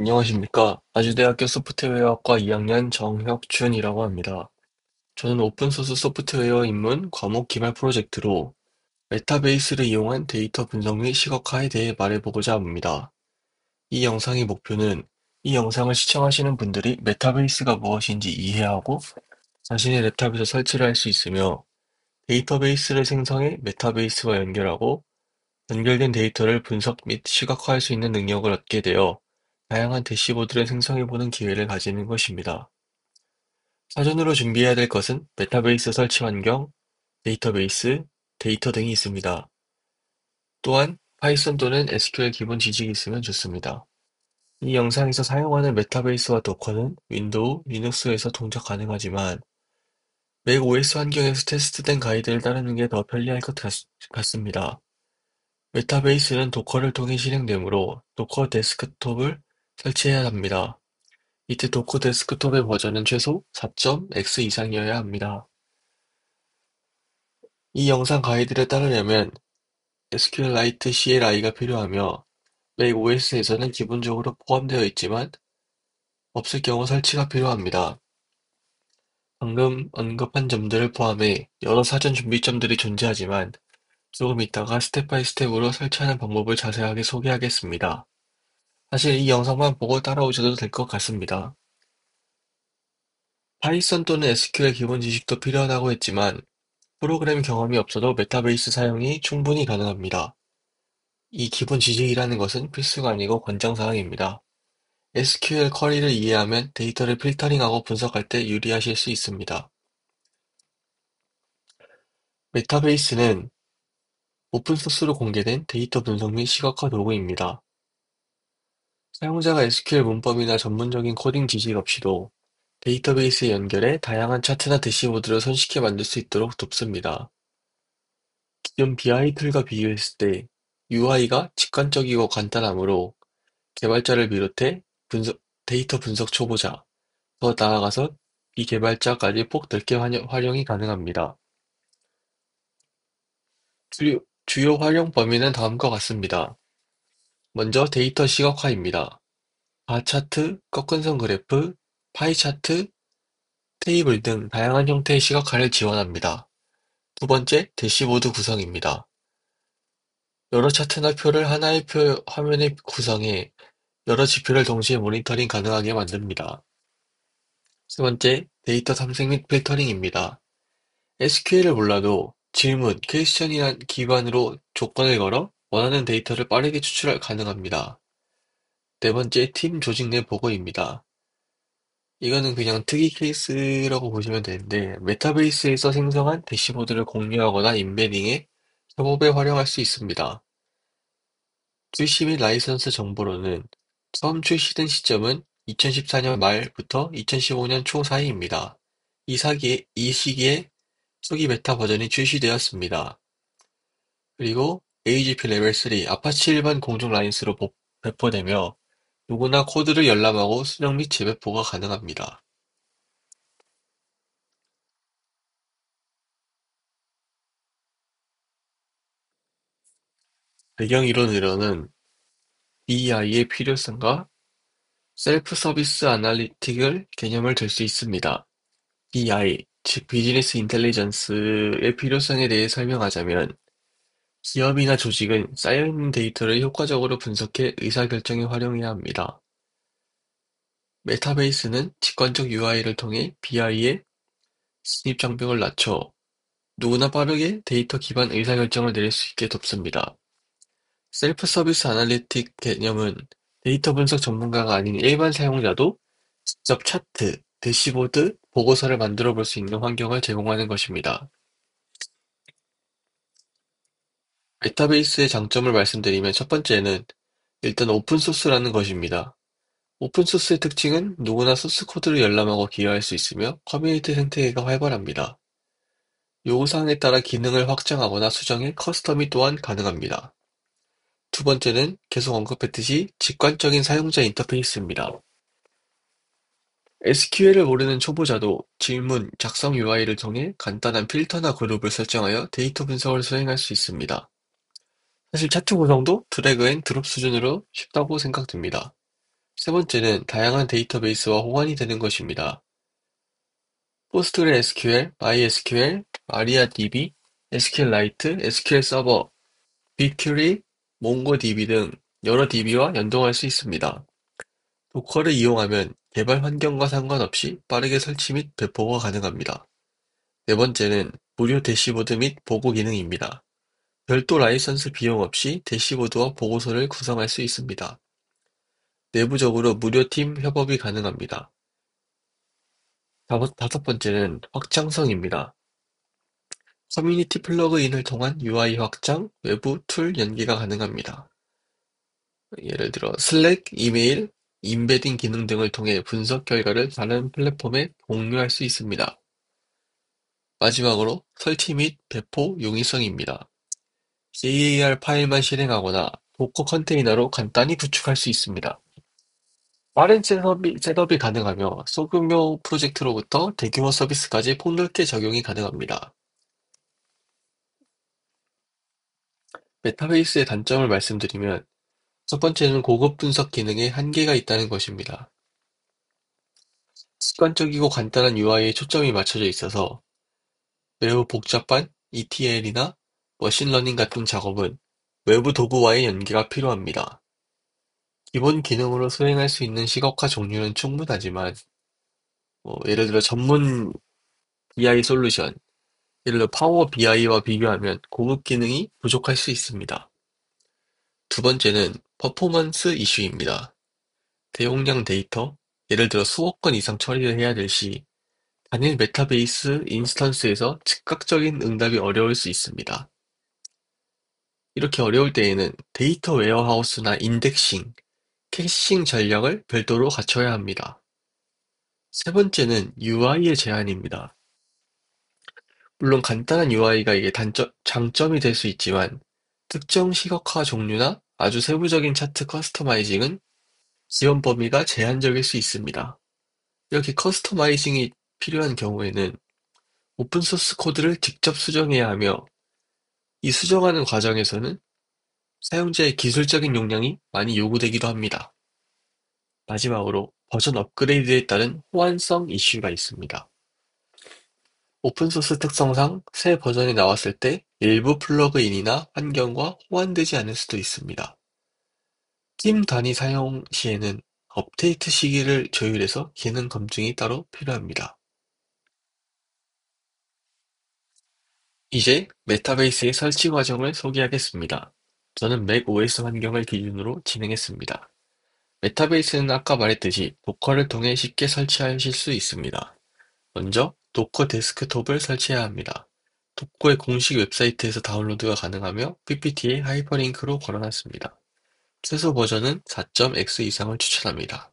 안녕하십니까. 아주대학교 소프트웨어학과 2학년 정혁준이라고 합니다. 저는 오픈소스 소프트웨어 입문 과목 기말 프로젝트로 메타베이스를 이용한 데이터 분석 및 시각화에 대해 말해보고자 합니다. 이 영상의 목표는 이 영상을 시청하시는 분들이 메타베이스가 무엇인지 이해하고 자신의 랩탑에서 설치를 할 수 있으며 데이터베이스를 생성해 메타베이스와 연결하고 연결된 데이터를 분석 및 시각화할 수 있는 능력을 얻게 되어 다양한 대시보드를 생성해보는 기회를 가지는 것입니다. 사전으로 준비해야 될 것은 메타베이스 설치 환경, 데이터베이스, 데이터 등이 있습니다. 또한 파이썬 또는 SQL 기본 지식이 있으면 좋습니다. 이 영상에서 사용하는 메타베이스와 도커는 윈도우, 리눅스에서 동작 가능하지만 맥 OS 환경에서 테스트된 가이드를 따르는 게 더 편리할 것 같습니다. 메타베이스는 도커를 통해 실행되므로 도커 데스크톱을 설치해야 합니다. 이때 도커 데스크톱의 버전은 최소 4.x 이상이어야 합니다. 이 영상 가이드를 따르려면 SQLite CLI가 필요하며 맥 OS에서는 기본적으로 포함되어 있지만 없을 경우 설치가 필요합니다. 방금 언급한 점들을 포함해 여러 사전 준비점들이 존재하지만 조금 이따가 스텝 바이 스텝으로 설치하는 방법을 자세하게 소개하겠습니다. 사실 이 영상만 보고 따라오셔도 될 것 같습니다. 파이썬 또는 SQL 기본 지식도 필요하다고 했지만 프로그램 경험이 없어도 메타베이스 사용이 충분히 가능합니다. 이 기본 지식이라는 것은 필수가 아니고 권장사항입니다. SQL 쿼리를 이해하면 데이터를 필터링하고 분석할 때 유리하실 수 있습니다. 메타베이스는 오픈소스로 공개된 데이터 분석 및 시각화 도구입니다. 사용자가 SQL 문법이나 전문적인 코딩 지식 없이도 데이터베이스에 연결해 다양한 차트나 대시보드를 손쉽게 만들 수 있도록 돕습니다. 기존 BI 툴과 비교했을 때 UI가 직관적이고 간단하므로 개발자를 비롯해 데이터 분석 초보자, 더 나아가서 비개발자까지 폭넓게 활용이 가능합니다. 주요 활용 범위는 다음과 같습니다. 먼저 데이터 시각화입니다. 바 차트, 꺾은선 그래프, 파이 차트, 테이블 등 다양한 형태의 시각화를 지원합니다. 두 번째, 대시보드 구성입니다. 여러 차트나 표를 하나의 화면에 구성해 여러 지표를 동시에 모니터링 가능하게 만듭니다. 세 번째, 데이터 탐색 및 필터링입니다. SQL을 몰라도 질문, 퀘스천이란 기반으로 조건을 걸어 원하는 데이터를 빠르게 추출 가능합니다. 네 번째, 팀 조직 내 보고입니다. 이거는 그냥 특이 케이스라고 보시면 되는데, 메타베이스에서 생성한 대시보드를 공유하거나 인베딩해 협업에 활용할 수 있습니다. 출시 및 라이선스 정보로는 처음 출시된 시점은 2014년 말부터 2015년 초 사이입니다. 이 시기에 초기 베타 버전이 출시되었습니다. 그리고 AGP 레벨 3 아파치 일반 공중 라이선스로 배포되며 누구나 코드를 열람하고 수정 및 재배포가 가능합니다. 배경 이론으로는 BI의 필요성과 셀프 서비스 아날리틱을 개념을 들 수 있습니다. BI, 즉 비즈니스 인텔리전스의 필요성에 대해 설명하자면 기업이나 조직은 쌓여있는 데이터를 효과적으로 분석해 의사결정에 활용해야 합니다. 메타베이스는 직관적 UI를 통해 BI의 진입장벽을 낮춰 누구나 빠르게 데이터 기반 의사결정을 내릴 수 있게 돕습니다. 셀프 서비스 아날리틱 개념은 데이터 분석 전문가가 아닌 일반 사용자도 직접 차트, 대시보드, 보고서를 만들어 볼 수 있는 환경을 제공하는 것입니다. 메타베이스의 장점을 말씀드리면 첫 번째는 일단 오픈소스라는 것입니다. 오픈소스의 특징은 누구나 소스 코드를 열람하고 기여할 수 있으며 커뮤니티 생태계가 활발합니다. 요구사항에 따라 기능을 확장하거나 수정해 커스텀이 또한 가능합니다. 두 번째는 계속 언급했듯이 직관적인 사용자 인터페이스입니다. SQL을 모르는 초보자도 질문, 작성 UI를 통해 간단한 필터나 그룹을 설정하여 데이터 분석을 수행할 수 있습니다. 사실 차트 구성도 드래그 앤 드롭 수준으로 쉽다고 생각됩니다. 세 번째는 다양한 데이터베이스와 호환이 되는 것입니다. PostgreSQL, MySQL, MariaDB, SQLite, SQL 서버, BigQuery, 몽고DB 등 여러 DB와 연동할 수 있습니다. 도커를 이용하면 개발 환경과 상관없이 빠르게 설치 및 배포가 가능합니다. 네 번째는 무료 대시보드 및 보고 기능입니다. 별도 라이선스 비용 없이 대시보드와 보고서를 구성할 수 있습니다. 내부적으로 무료 팀 협업이 가능합니다. 다섯 번째는 확장성입니다. 커뮤니티 플러그인을 통한 UI 확장, 외부 툴 연계가 가능합니다. 예를 들어 슬랙, 이메일, 임베딩 기능 등을 통해 분석 결과를 다른 플랫폼에 공유할 수 있습니다. 마지막으로 설치 및 배포 용이성입니다. jar 파일만 실행하거나 도커 컨테이너로 간단히 구축할 수 있습니다. 빠른 셋업이 가능하며 소규모 프로젝트로부터 대규모 서비스까지 폭넓게 적용이 가능합니다. 메타베이스의 단점을 말씀드리면 첫 번째는 고급 분석 기능에 한계가 있다는 것입니다. 습관적이고 간단한 UI에 초점이 맞춰져 있어서 매우 복잡한 ETL이나 머신러닝 같은 작업은 외부 도구와의 연계가 필요합니다. 기본 기능으로 수행할 수 있는 시각화 종류는 충분하지만 예를 들어 전문 BI 솔루션, 예를 들어 파워 BI와 비교하면 고급 기능이 부족할 수 있습니다. 두 번째는 퍼포먼스 이슈입니다. 대용량 데이터, 예를 들어 수억 건 이상 처리를 해야 될 시, 단일 메타베이스 인스턴스에서 즉각적인 응답이 어려울 수 있습니다. 이렇게 어려울 때에는 데이터 웨어하우스나 인덱싱, 캐싱 전략을 별도로 갖춰야 합니다. 세 번째는 UI의 제한입니다. 물론 간단한 UI가 이게 장점이 될 수 있지만 특정 시각화 종류나 아주 세부적인 차트 커스터마이징은 지원 범위가 제한적일 수 있습니다. 이렇게 커스터마이징이 필요한 경우에는 오픈소스 코드를 직접 수정해야 하며 이 수정하는 과정에서는 사용자의 기술적인 역량이 많이 요구되기도 합니다. 마지막으로 버전 업그레이드에 따른 호환성 이슈가 있습니다. 오픈소스 특성상 새 버전이 나왔을 때 일부 플러그인이나 환경과 호환되지 않을 수도 있습니다. 팀 단위 사용 시에는 업데이트 시기를 조율해서 기능 검증이 따로 필요합니다. 이제 메타베이스의 설치 과정을 소개하겠습니다. 저는 맥OS 환경을 기준으로 진행했습니다. 메타베이스는 아까 말했듯이 도커를 통해 쉽게 설치하실 수 있습니다. 먼저 도커 데스크톱을 설치해야 합니다. 도커의 공식 웹사이트에서 다운로드가 가능하며 PPT에 하이퍼링크로 걸어놨습니다. 최소 버전은 4.x 이상을 추천합니다.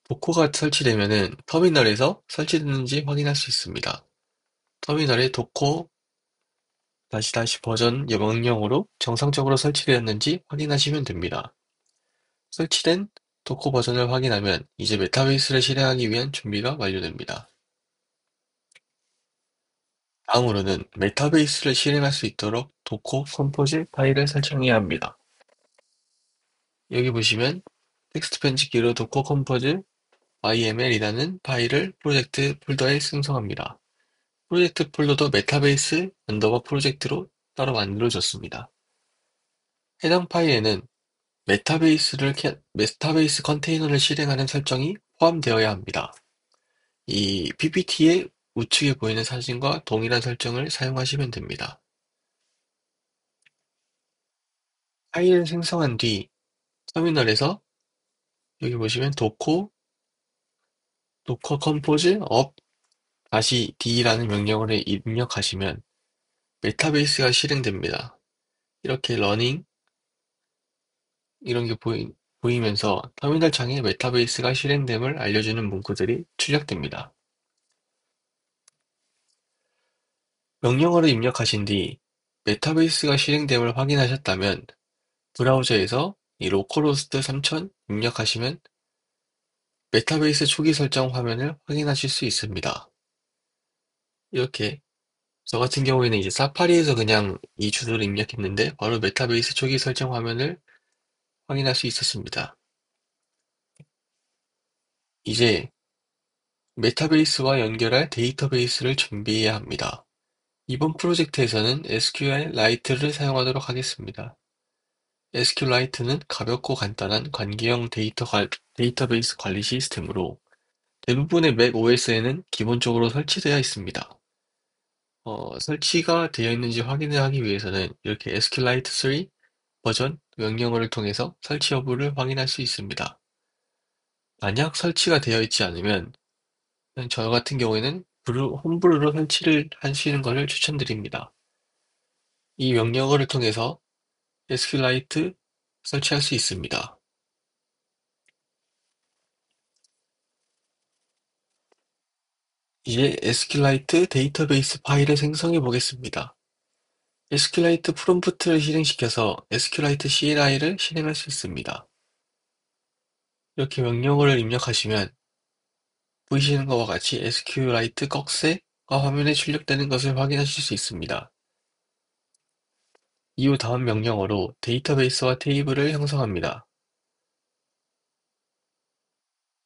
도커가 설치되면은 터미널에서 설치됐는지 확인할 수 있습니다. 터미널에 도커 다시 버전 명령어로 정상적으로 설치되었는지 확인하시면 됩니다. 설치된 도커 버전을 확인하면 이제 메타베이스를 실행하기 위한 준비가 완료됩니다. 다음으로는 메타베이스를 실행할 수 있도록 도커 컴포즈 파일을 설정해야 합니다. 여기 보시면 텍스트 편집기로 도커 컴포즈 yml이라는 파일을 프로젝트 폴더에 생성합니다. 프로젝트 폴더도 메타베이스 언더바 프로젝트로 따로 만들어졌습니다. 해당 파일에는 메타베이스 컨테이너를 실행하는 설정이 포함되어야 합니다. 이 PPT의 우측에 보이는 사진과 동일한 설정을 사용하시면 됩니다. 파일을 생성한 뒤 터미널에서 여기 보시면 도커 컴포즈 업 다시 D라는 명령어를 입력하시면 메타베이스가 실행됩니다. 이렇게 러닝 이런 게 보이면서 터미널 창에 메타베이스가 실행됨을 알려주는 문구들이 출력됩니다. 명령어를 입력하신 뒤 메타베이스가 실행됨을 확인하셨다면 브라우저에서 이 로컬호스트 3000 입력하시면 메타베이스 초기 설정 화면을 확인하실 수 있습니다. 이렇게 저 같은 경우에는 이제 사파리에서 그냥 이 주소를 입력했는데 바로 메타베이스 초기 설정 화면을 확인할 수 있었습니다. 이제 메타베이스와 연결할 데이터베이스를 준비해야 합니다. 이번 프로젝트에서는 SQLite를 사용하도록 하겠습니다. SQLite는 가볍고 간단한 관계형 데이터베이스 관리 시스템으로 대부분의 맥 OS에는 기본적으로 설치되어 있습니다. 설치가 되어 있는지 확인을 하기 위해서는 이렇게 SQLite 3 버전 명령어를 통해서 설치 여부를 확인할 수 있습니다. 만약 설치가 되어 있지 않으면 저 같은 경우에는 홈브루로 설치를 하시는 것을 추천드립니다. 이 명령어를 통해서 SQLite 설치할 수 있습니다. 이제 SQLite 데이터베이스 파일을 생성해 보겠습니다. SQLite 프롬프트를 실행시켜서 SQLite CLI를 실행할 수 있습니다. 이렇게 명령어를 입력하시면 보이시는 것과 같이 SQLite 꺽쇠가 화면에 출력되는 것을 확인하실 수 있습니다. 이후 다음 명령어로 데이터베이스와 테이블을 형성합니다.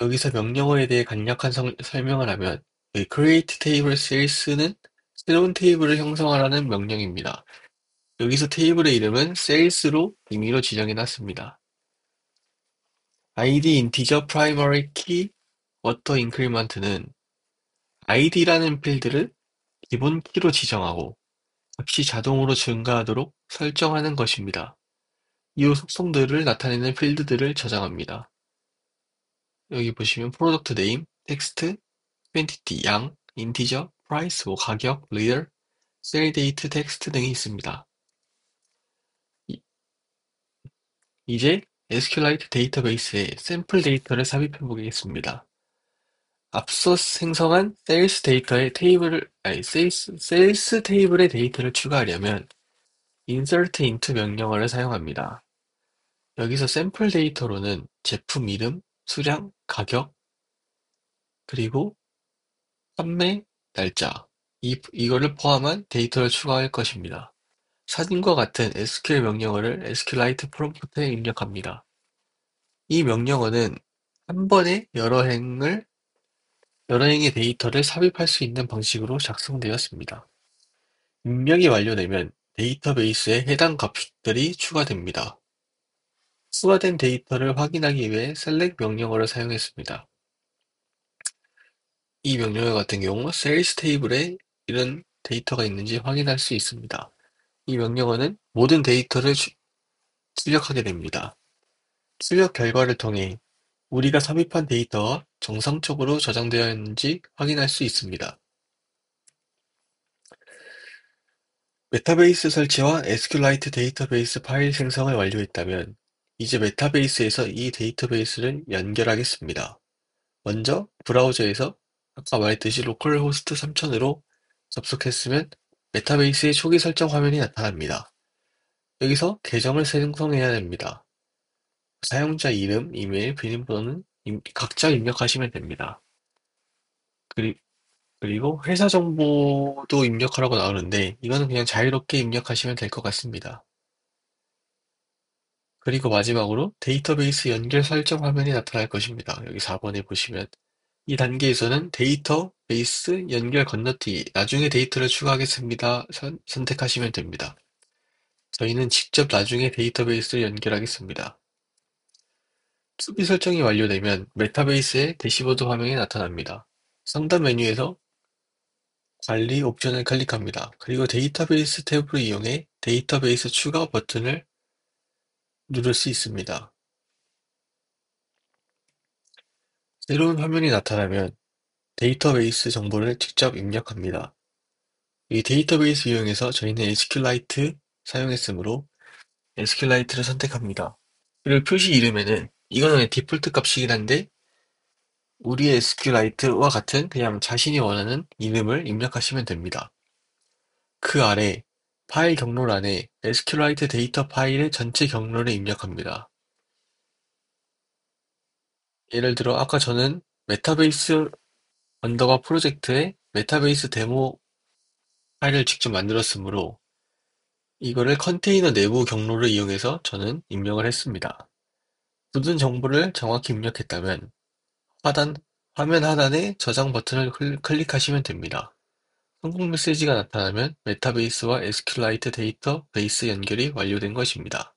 여기서 명령어에 대해 간략한 설명을 하면 이 create table sales는 새로운 테이블을 형성하라는 명령입니다. 여기서 테이블의 이름은 sales로 임의로 지정해 놨습니다. id integer primary key auto increment는 id라는 필드를 기본 키로 지정하고 값이 자동으로 증가하도록 설정하는 것입니다. 이후 속성들을 나타내는 필드들을 저장합니다. 여기 보시면 product name, text, quantity, 양, integer, price, 뭐 가격, real, sell date, text 등이 있습니다. 이제 SQLite 데이터베이스에 샘플 데이터를 삽입해 보겠습니다. 앞서 생성한 sales 데이터의 sales 테이블의 데이터를 추가하려면 insert into 명령어를 사용합니다. 여기서 샘플 데이터로는 제품 이름, 수량, 가격, 그리고 판매 날짜, 이거를 포함한 데이터를 추가할 것입니다. 사진과 같은 SQL 명령어를 SQLite 프롬프트에 입력합니다. 이 명령어는 한 번에 여러 행의 데이터를 삽입할 수 있는 방식으로 작성되었습니다. 입력이 완료되면 데이터베이스에 해당 값들이 추가됩니다. 추가된 데이터를 확인하기 위해 select 명령어를 사용했습니다. 이 명령어 같은 경우 sales 테이블에 이런 데이터가 있는지 확인할 수 있습니다. 이 명령어는 모든 데이터를 출력하게 됩니다. 출력 결과를 통해 우리가 삽입한 데이터가 정상적으로 저장되어 있는지 확인할 수 있습니다. 메타베이스 설치와 SQLite 데이터베이스 파일 생성을 완료했다면 이제 메타베이스에서 이 데이터베이스를 연결하겠습니다. 먼저 브라우저에서 아까 말했듯이 로컬호스트 3000으로 접속했으면 메타베이스의 초기 설정 화면이 나타납니다. 여기서 계정을 생성해야 됩니다. 사용자 이름, 이메일, 비밀번호는 각자 입력하시면 됩니다. 그리고 회사 정보도 입력하라고 나오는데 이거는 그냥 자유롭게 입력하시면 될 것 같습니다. 그리고 마지막으로 데이터베이스 연결 설정 화면이 나타날 것입니다. 여기 4번에 보시면 이 단계에서는 데이터베이스 연결 건너뛰기, 나중에 데이터를 추가하겠습니다. 선택하시면 됩니다. 저희는 직접 나중에 데이터베이스를 연결하겠습니다. 수비 설정이 완료되면 메타베이스의 대시보드 화면이 나타납니다. 상단 메뉴에서 관리 옵션을 클릭합니다. 그리고 데이터베이스 탭을 이용해 데이터베이스 추가 버튼을 누를 수 있습니다. 새로운 화면이 나타나면 데이터베이스 정보를 직접 입력합니다. 이 데이터베이스 이용해서 저희는 SQLite 사용했으므로 SQLite를 선택합니다. 그리고 표시 이름에는 이거는 디폴트 값이긴 한데 우리의 SQLite와 같은 그냥 자신이 원하는 이름을 입력하시면 됩니다. 그 아래 파일 경로란에 SQLite 데이터 파일의 전체 경로를 입력합니다. 예를 들어 아까 저는 메타베이스 언더바 프로젝트에 메타베이스 데모 파일을 직접 만들었으므로 이거를 컨테이너 내부 경로를 이용해서 저는 입력을 했습니다. 모든 정보를 정확히 입력했다면 하단, 화면 하단의 저장 버튼을 클릭하시면 됩니다. 성공 메시지가 나타나면 메타베이스와 SQLite 데이터베이스 연결이 완료된 것입니다.